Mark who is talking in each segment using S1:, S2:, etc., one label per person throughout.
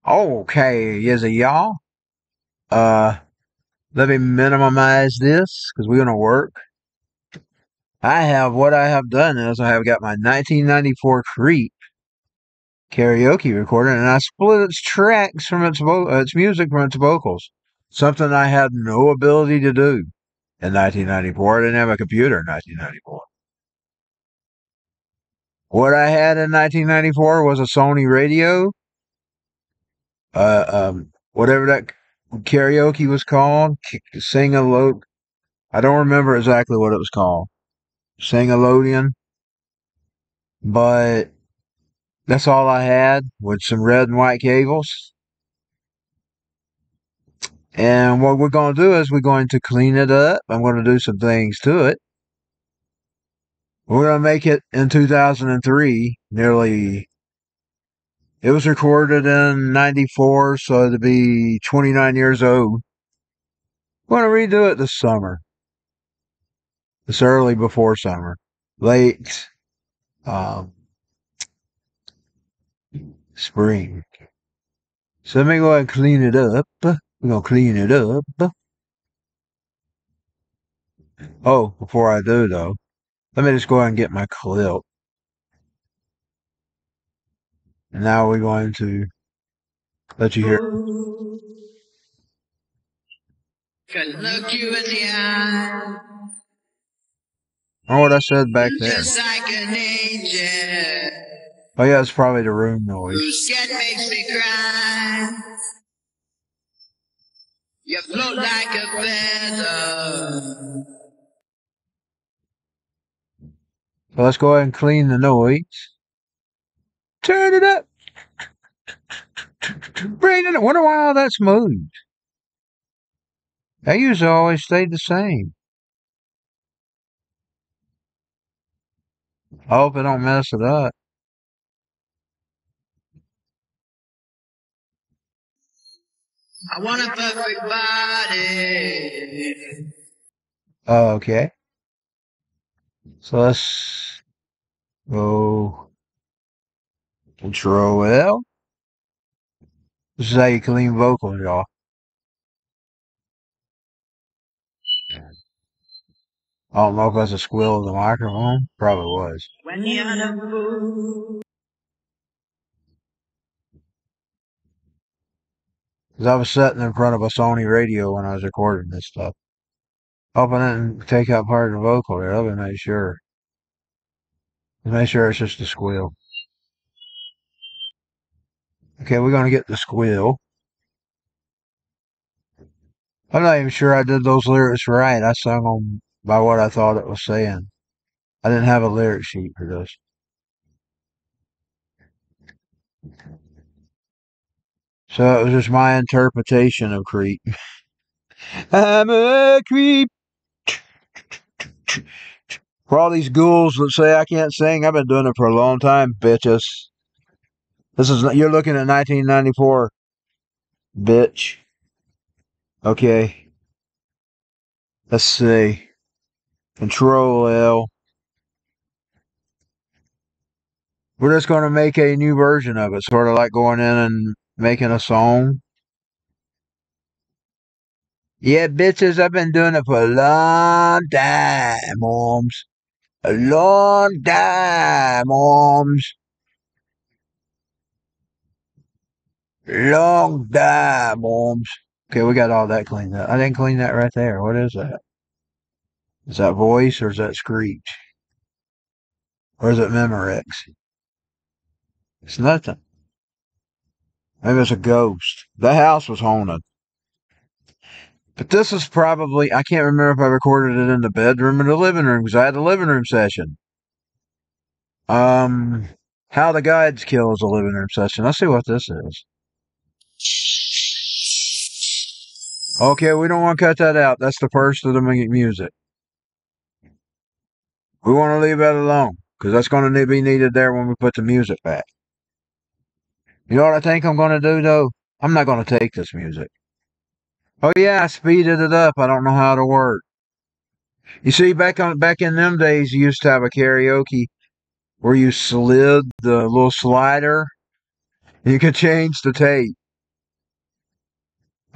S1: Okay, is it y'all? Uh, Let me minimize this because we're gonna work. What I have done is I have got my 1994 Creep Karaoke recorded, and I split its tracks from its music from its vocals. Something I had no ability to do in 1994. I didn't have a computer in 1994. What I had in 1994 was a Sony radio, whatever that karaoke was called, Sing a Lo. I don't remember exactly what it was called. Sing-a-loadian, but that's all I had with some red and white cables. And what we're going to do is we're going to clean it up. I'm going to do some things to it. We're going to make it in 2003, it was recorded in 94, so to be 29 years old. We're going to redo it this summer. This early before summer. Late um, spring. So let me go ahead and clean it up. We're going to clean it up. Oh, before I do, though, let me just go ahead and get my clip. And now we're going to let you hear. Can look you in the eye. Oh, what I said back there. Just like an angel. Oh, yeah, it's probably the room noise. Whose skin makes me cry. You float like a feather. So let's go ahead and clean the noise. Turn it up. Bring it. Wonder why all that's moved. That usually always stayed the same. I hope it don't mess it up. I want a perfect body. Okay. So let's go Control L. This is how you clean vocals, y'all. I don't know if that's a squeal of the microphone. Probably was. When because I was sitting in front of a Sony radio when I was recording this stuff. Hoping I didn't take out part of the vocal there. Let me make sure. Make sure it's just a squeal. Okay, we're going to get the squeal. I'm not even sure I did those lyrics right. I sung them by what I thought it was saying. I didn't have a lyric sheet for this. So it was just my interpretation of Creep. I'm a creep. For all these ghouls that say I can't sing, I've been doing it for a long time, bitches. You're looking at 1994, bitch. Okay. Let's see. Control L. We're just going to make a new version of it, sort of like going in and making a song. Yeah, bitches, I've been doing it for a long time, moms. A long time, moms. Long time, moms. Okay, we got all that cleaned up. I didn't clean that right there. What is that? Is that voice or is that screech? Or is it Memorex? It's nothing. Maybe it's a ghost. The house was haunted. But this is probably, I can't remember if I recorded it in the bedroom or the living room because I had a living room session. How the Guides Kills a living room session. Let's see what this is. Okay, we don't want to cut that out. That's the first of the music. We want to leave that alone because that's going to be needed there when we put the music back. You know what I think I'm going to do, though? I'm not going to take this music. Oh, yeah, I speeded it up. I don't know how to work. You see, back in them days, you used to have a karaoke where you slid the little slider. You could change the tape.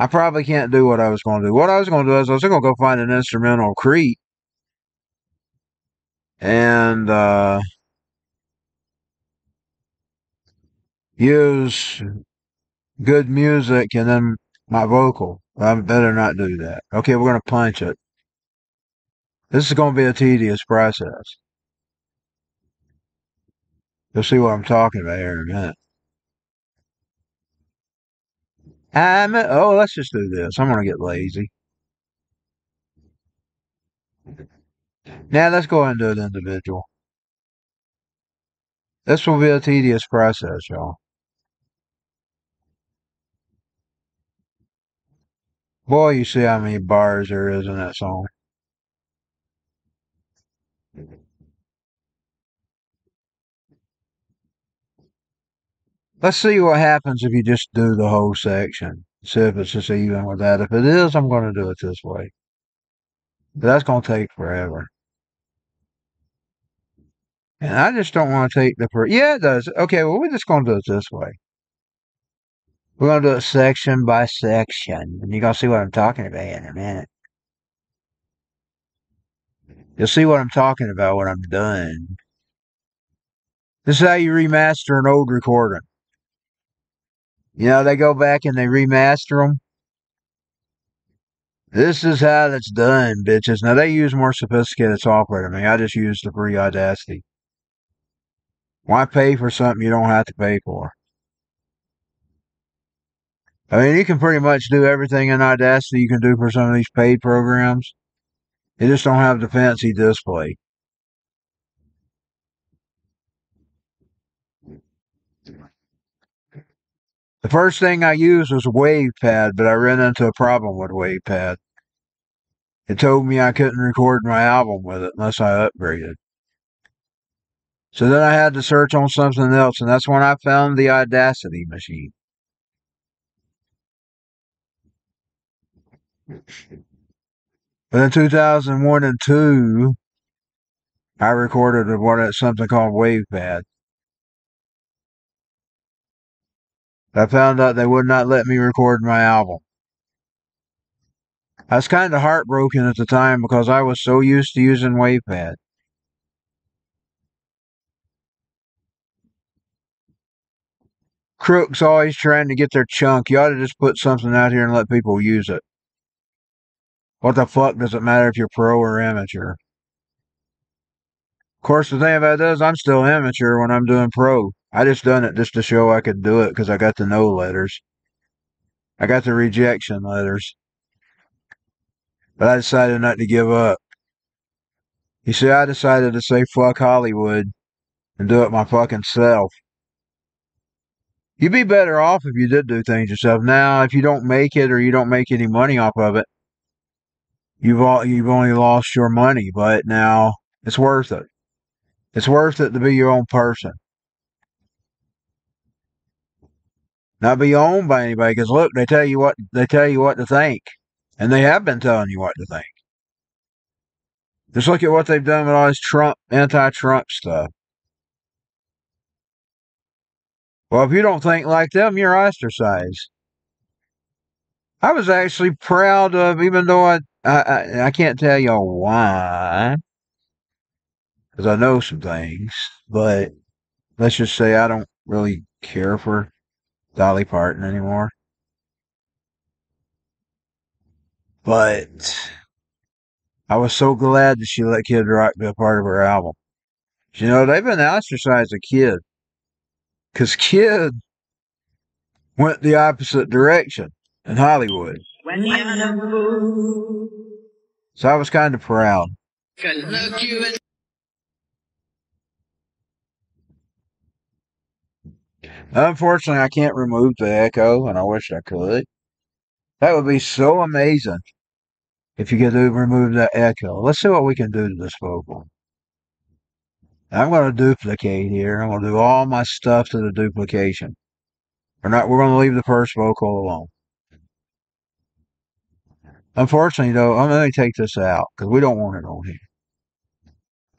S1: I probably can't do what I was going to do. What I was going to do is I was going to go find an instrumental Creep and use good music and then my vocal. I better not do that. Okay, we're going to punch it. This is going to be a tedious process. You'll see what I'm talking about here in a minute. Let's just do this. I'm going to get lazy. Now let's go ahead and do it individual. This will be a tedious process, y'all. Boy, you see how many bars there is in that song. Let's see what happens if you just do the whole section. See if it's just even with that. If it is, I'm going to do it this way. But that's going to take forever. And I just don't want to take the yeah, it does. Okay, well, we're just going to do it this way. We're going to do it section by section. And you're going to see what I'm talking about in a minute. You'll see what I'm talking about when I'm done. This is how you remaster an old recording. You know, they go back and they remaster them. This is how that's done, bitches. Now, they use more sophisticated software than me. I just use the free Audacity. Why pay for something you don't have to pay for? I mean, you can pretty much do everything in Audacity you can do for some of these paid programs. You just don't have the fancy display. The first thing I used was WavePad, but I ran into a problem with WavePad. It told me I couldn't record my album with it unless I upgraded. So then I had to search on something else, and that's when I found the Audacity machine. But in 2001 and 2, I recorded with something called WavePad. I found out they would not let me record my album. I was kind of heartbroken at the time because I was so used to using WavePad. Crooks always trying to get their chunk. You ought to just put something out here and let people use it. What the fuck does it matter if you're pro or amateur? Of course, the thing about it is I'm still amateur when I'm doing pro. I just done it just to show I could do it because I got the no letters. I got the rejection letters. But I decided not to give up. You see, I decided to say fuck Hollywood and do it my fucking self. You'd be better off if you did do things yourself. Now, if you don't make it or you don't make any money off of it, you've only lost your money. But now it's worth it. It's worth it to be your own person, not be owned by anybody. Because look, they tell you what to think, and they have been telling you what to think. Just look at what they've done with all this anti-Trump stuff. Well, if you don't think like them, you're ostracized. I was actually proud of, even though I can't tell y'all why, because I know some things, but let's just say I don't really care for Dolly Parton anymore. But I was so glad that she let Kid Rock be a part of her album. You know, they've been ostracized a Kid, because Kid went the opposite direction in Hollywood. So I was kind of proud. Unfortunately, I can't remove the echo, and I wish I could. That would be so amazing if you could remove that echo. Let's see what we can do to this vocal. I'm going to duplicate here. I'm going to do all my stuff to the duplication. We're going to leave the first vocal alone. Unfortunately, though, I'm going to take this out because we don't want it on here.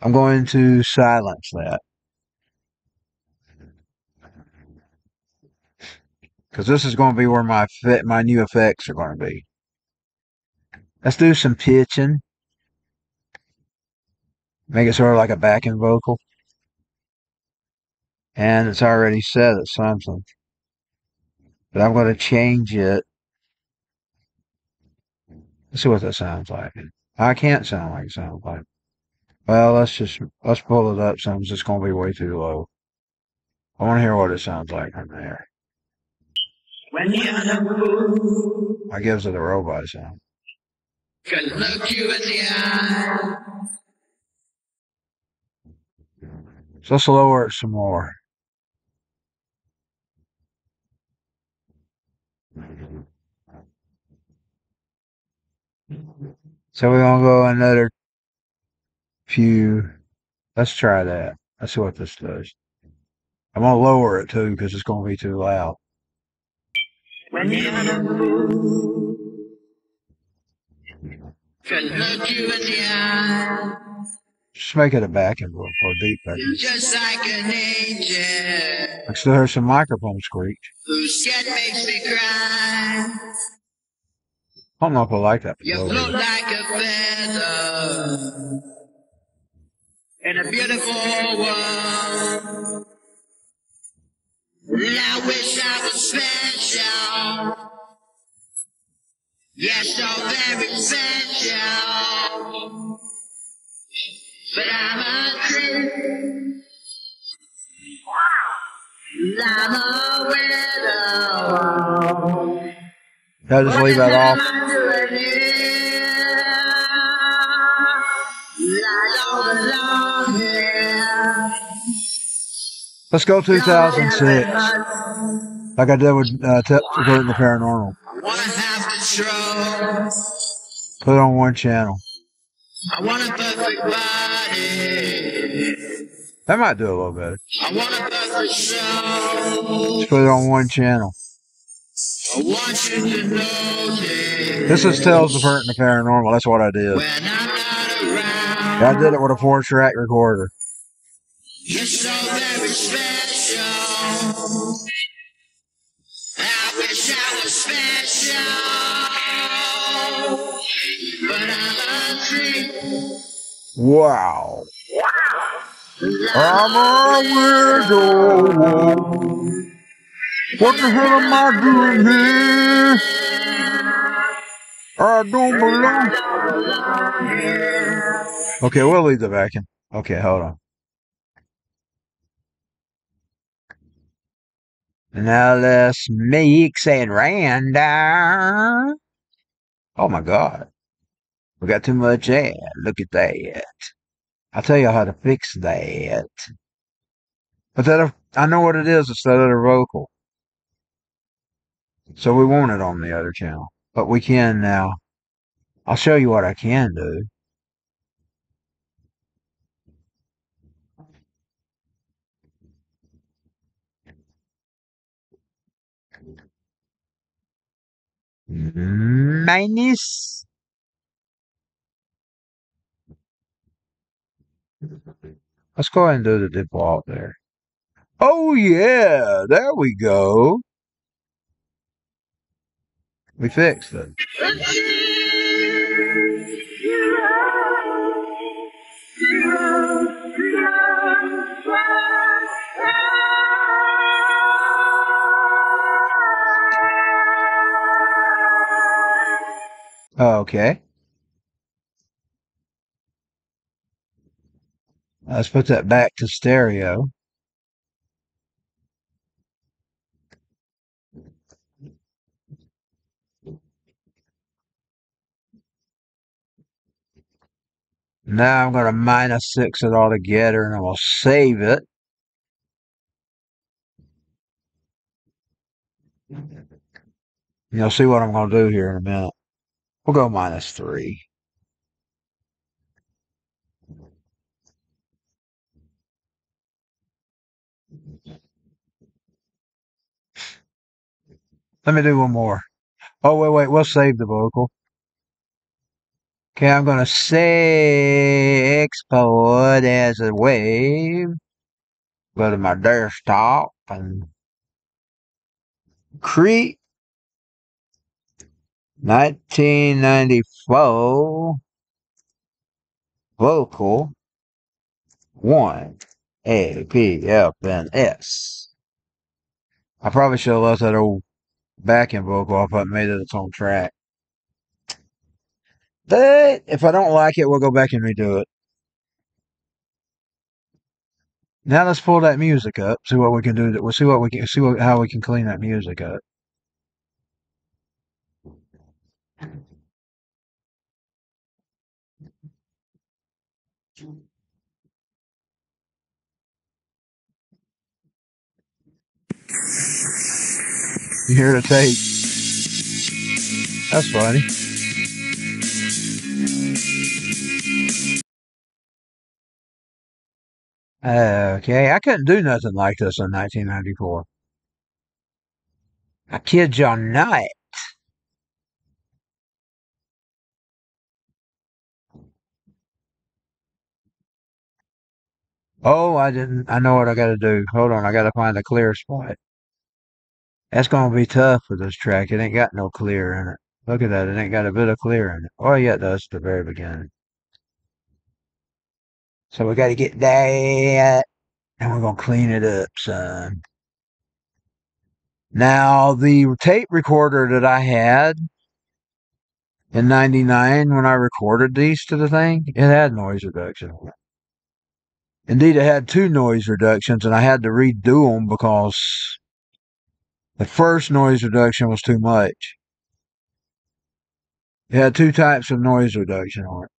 S1: I'm going to silence that. Because this is going to be where my new effects are going to be. Let's do some pitching. Make it sort of like a backing vocal. And it's already set at something. But I'm going to change it. Let's see what that sounds like. I can't sound like it sounds like. Well, let's pull it up some. It's going to be way too low. I want to hear what it sounds like from there. When you're the moon, I gives it a robot sound. Can look you in the eye. So let's lower it some more. So we're gonna go another few. Let's try that. Let's see what this does. I'm gonna lower it too because it's gonna be too loud. When you're in the mood, can look you in the eye. Just make it a backing vocal or deep backing. Just like an angel. I still hear some microphone screech. Whose skin makes me cry. I don't know if I like that. You float like a feather in a beautiful world. I wish I was special. Yes, so very special. But I'm a creep. I'm a widow. I'll just leave that off. Let's go 2006. Like I did with Subverting the Paranormal. Put it on one channel. I want a perfect body. That might do a little better. I want a perfect show. Let's put it on one channel. I want you to know this is Tales of Hurt and the Paranormal. That's what I did. When I'm not around, I did it with a 4-track recorder. You're so very special. I wish I was special, but I'm a creep. Wow. I'm a widow. What the hell am I doing here? I don't belong. Okay, we'll leave the vacuum. Okay, hold on. Now let's mix and render. Oh my God. We got too much ad. Look at that. I'll tell you how to fix that. But I know what it is. It's that other vocal. So we want it on the other channel. But we can now. I'll show you what I can do. Minus. Let's go ahead and do the default there. Oh yeah, there we go. We fixed it. Okay. Let's put that back to stereo. Now I'm going to -6 it all together and I'm going to save it. You'll see what I'm going to do here in a minute. We'll go -3. Let me do one more. Oh, wait. We'll save the vocal. Okay, I'm going to say export as a wave. Go to my desktop and Creep 1994 vocal 1 A P F N S. I probably should have left that old backing vocal off and made it its own track. But if I don't like it, we'll go back and redo it. Now let's pull that music up. See what we can do. We'll see what we can see how we can clean that music up. You hear the tape? That's funny. Okay, I couldn't do nothing like this in 1994. I kid y'all not. Oh, I didn't. I know what I got to do. Hold on, I got to find a clear spot. That's gonna be tough for this track. It ain't got no clear in it. Look at that. It ain't got a bit of clear in it. Oh, yeah, it does at the very beginning. So we got to get that, and we're gonna clean it up, son. Now, the tape recorder that I had in '99 when I recorded these to the thing, it had noise reduction. Indeed, it had two noise reductions, and I had to redo them because the first noise reduction was too much. It had two types of noise reduction on it.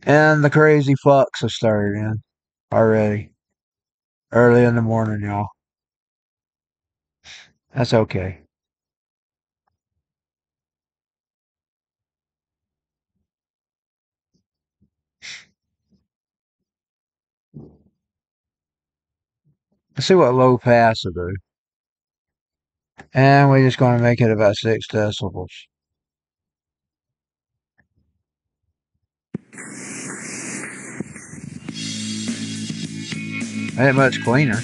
S1: And the crazy fucks have started in already. Early in the morning, y'all. That's okay. Let's see what low pass will do. And we're just going to make it about 6 decibels. Ain't much cleaner.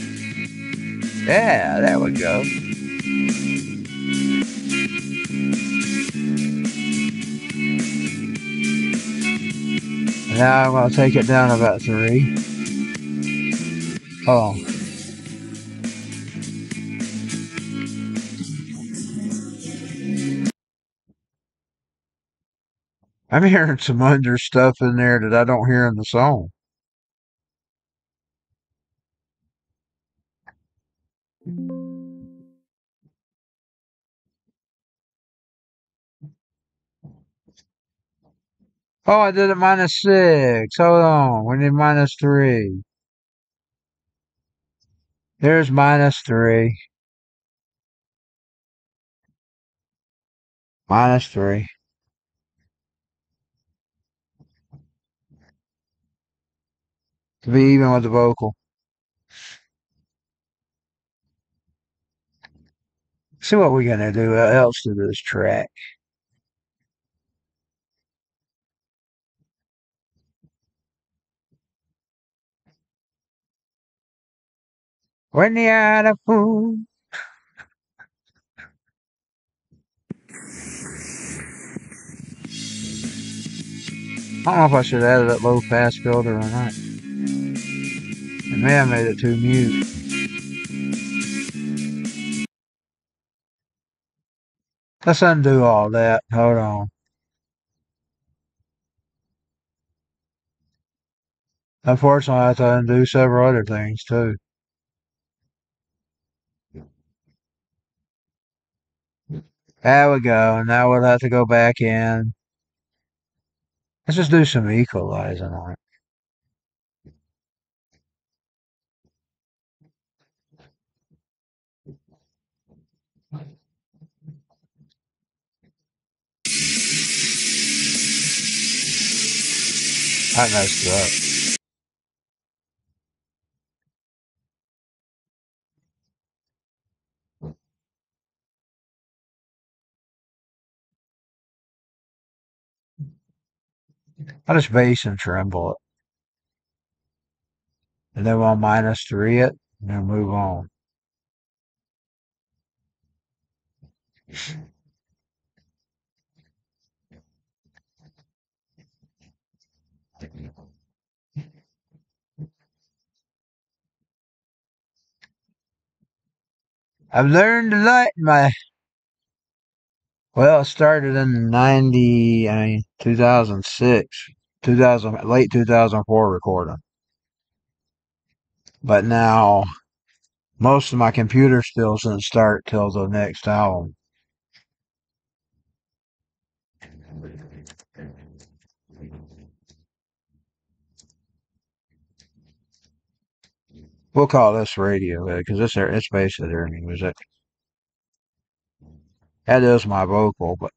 S1: Yeah, there we go. Now I'm going to take it down about 3. Hold on. I'm hearing some under stuff in there that I don't hear in the song. Oh, I did it -6. Hold on. We need -3. There's -3. -3. To be even with the vocal. See what we're going to do else to this track. When you're out of food. I don't know if I should add that low pass filter or not. It may have made it too mute. Let's undo all that. Hold on. Unfortunately, I have to undo several other things too. There we go. Now we'll have to go back in. Let's just do some equalizing on it. I messed up. I just bass and tremble it. And then we'll -3 it and then move on. I've learned a lot in my, well, it started in 2006, 2000, late 2004 recording. But now most of my computer skills didn't start till the next album. We'll call this radio because it's basically their music. That is my vocal, but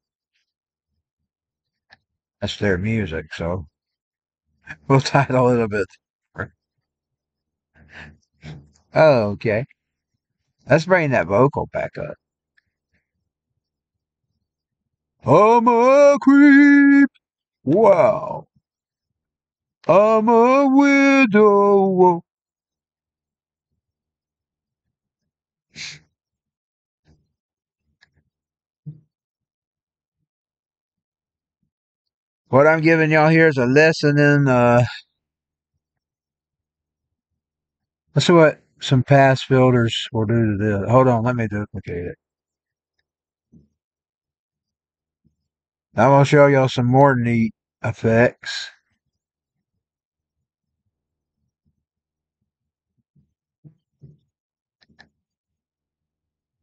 S1: that's their music, so we'll title it a bit. Oh, okay. Let's bring that vocal back up. I'm a creep. Wow. I'm a widow. What I'm giving y'all here is a lesson in let's see what some pass filters will do to this. Hold on, let me duplicate it. I'm gonna show y'all some more neat effects.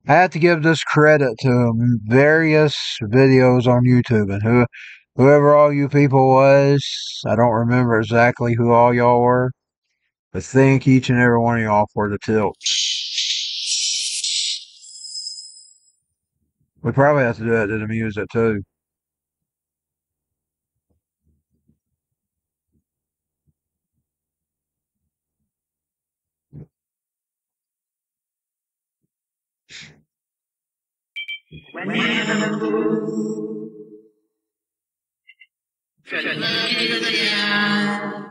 S1: I have to give this credit to various videos on YouTube and whoever all you people was. I don't remember exactly who all y'all were, but thank each and every one of y'all for the tips. We probably have to do that to the music too.
S2: When you're in the mood, could look into the eye.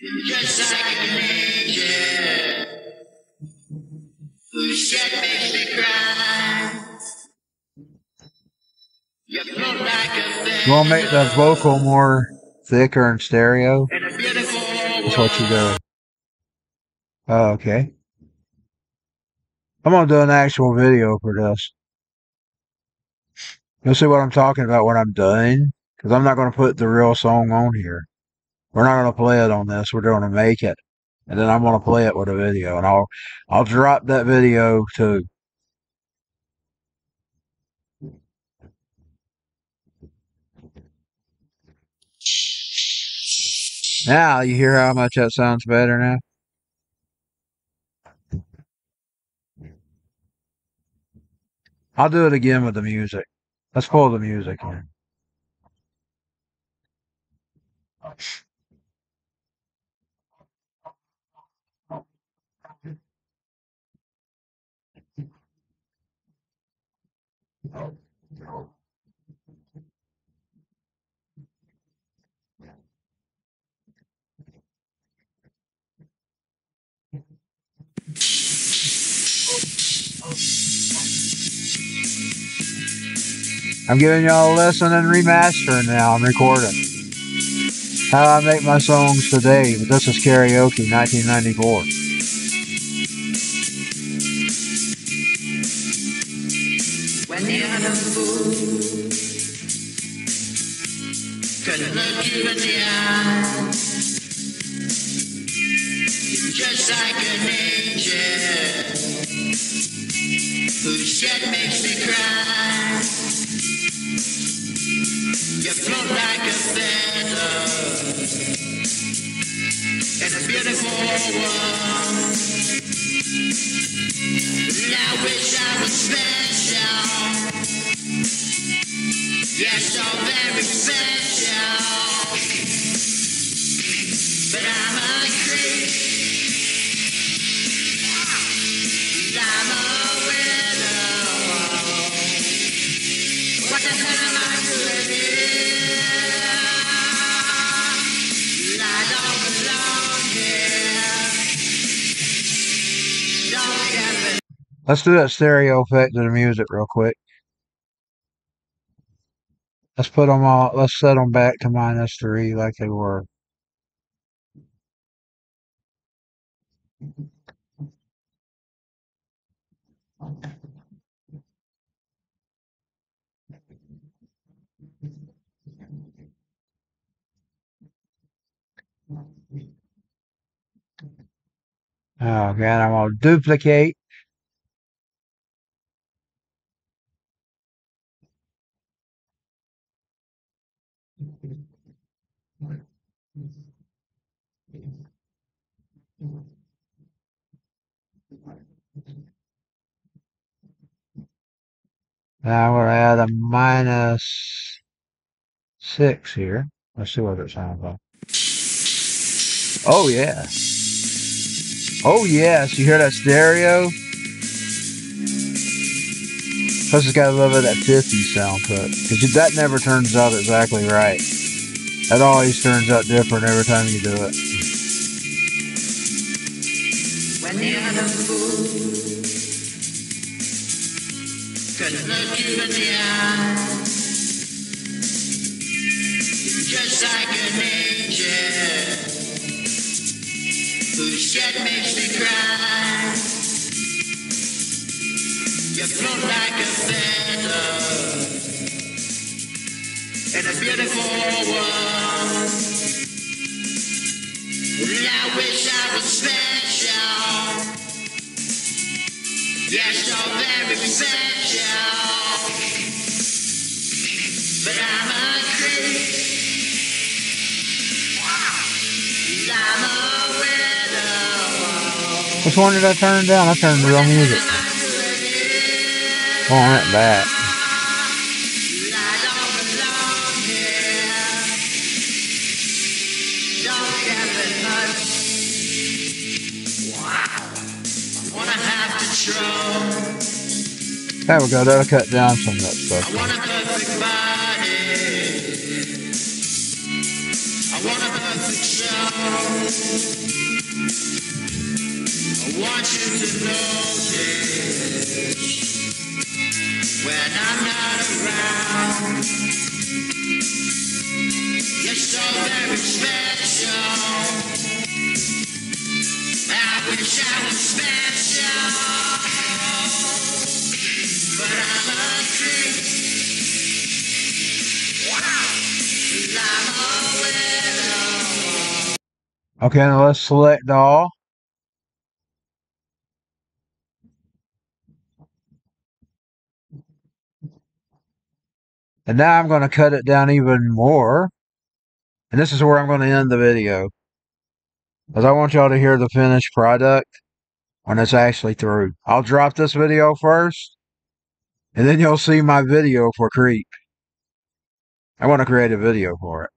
S2: You're just like an angel, whose shed makes me cry. You float like a
S1: You want to make the vocal
S2: feather
S1: more thicker and stereo?
S2: in a beautiful
S1: That's what you do.
S2: world.
S1: Oh, okay. I'm gonna do an actual video for this. You'll see what I'm talking about when I'm done, because I'm not gonna put the real song on here. We're not gonna play it on this. We're gonna make it, and then I'm gonna play it with a video, and I'll drop that video too. Now you hear how much that sounds better now. I'll do it again with the music. Let's pull the music in. I'm giving y'all a lesson in remastering now. I'm recording how I make my songs today, but this is Karaoke 1994.
S2: When you're in the mood, could look you in the eye. You're just like an angel, whose shed makes me cry. You float like a feather in a beautiful world. And I wish I was special. Yes, so very special. But I'm a creep. I'm a widow. What the hell am I doing here?
S1: Let's do that stereo effect of the music real quick. Let's put them all. Let's set them back to -3 like they were. Oh god, I'm gonna duplicate. Now I'm gonna add a -6 here. Let's see what it sounds like. Oh yeah. Oh yes. You hear that stereo? Plus it's got a little bit of that 50 sound to it. Because that never turns out exactly right. That always turns out different every time you do it.
S2: When the other fool could look you in the eye, just like an angel whose shed makes me cry. You float like a feather in a beautiful world. I wish I was special. Yes, so very special. But I'm a creep. I'm a widow.
S1: Which one did I turn down? I turned real music. Oh, I went back.
S2: I don't belong here. Don't care very much. Wow. Wanna have control.
S1: There we go. That'll cut down some of that stuff.
S2: I want a perfect body. I want a perfect soul. I want you to notice when I'm not around. You're so very special. I wish I was special, but I'm a creep. Wow. I'm a widow.
S1: Okay, now let's select all. And now I'm going to cut it down even more. And this is where I'm going to end the video. Because I want y'all to hear the finished product when it's actually through. I'll drop this video first. And then you'll see my video for Creep. I want to create a video for it.